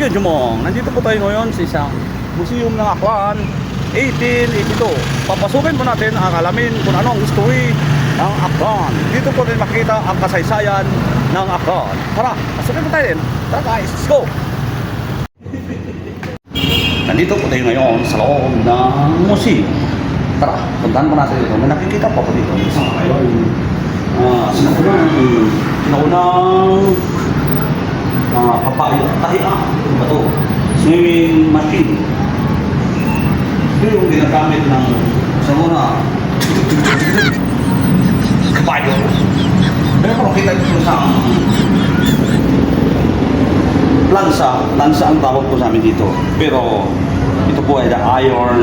Sige, Jumong. Nandito po tayo ngayon sa isang museum ng Aklan, 1882. Papasukin po natin ang alamin kung ano ang history ng Aklan. Dito po rin makikita ang kasaysayan ng Aklan. Tara, pasukin po tayo. Tara guys, let's go! Nandito po tayo ngayon sa loob ng museum. Tara, puntahan po natin dito. May nakikita pa po dito. Sinaunang papayo, tahian, ano ba ito? Swimming machine. Ito yung ginagamit ng sa una kapayo. Pero kung kita ito sa lansa ang tawag po sa amin dito. Pero ito po ay the iron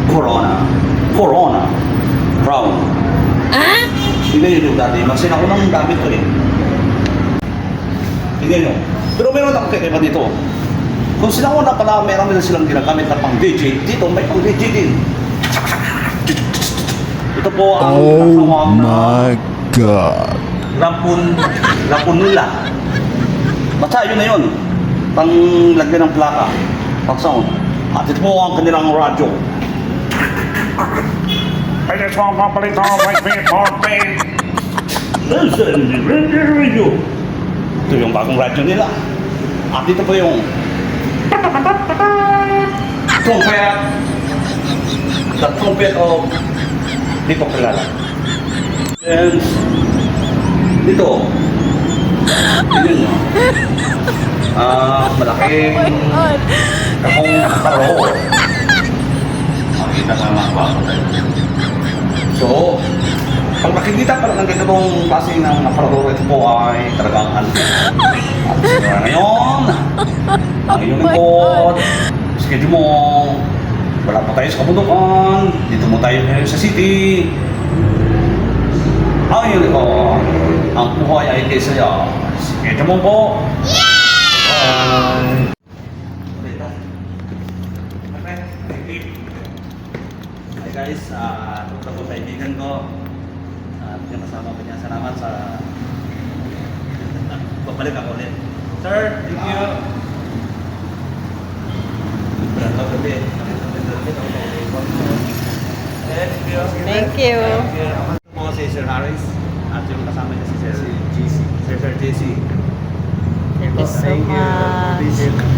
corona crown. Tingnan nyo dati, magsinaunang gamit ko eh. Tingnan nyo. Pero meron akong kakaiba dito. Kung sinauna pala, meron nila silang ginagamit na pang DJ. Dito, may pang DJ din. Ito po ang oh my God. Lampun nila. Basta yun na yun. Pang lagyan ng plaka. Pang sound. At ito po ang kanilang radyo. I just want to play all my people, babe. Listen, radio. Ito yung bagong radyo nila. At ito po yung trumpet. The trumpet of di ko kilala. And dito, tignan nyo. Malaking kakong karo. Makikita ka mga bako. So, pag nakikita pa ng ganitong klase ng aparador, ito po ay talagang antik. At ngayon, ang iyong lingkod, schedule mo, wala pa tayo sa kabundukan, dito mo tayo ngayon sa city. Ang iyong lingkod, ang buhay ay kaysaya. Schedule mo po. Bye! Hi guys, ito po kaibigan ko. Yung kasama ko niya, salamat sa pagbalik ako ulit. Sir, thank you. Thank you. Ito po si Sir Harris at yung kasama niya si Sir JC. Sir JC. Thank you so much.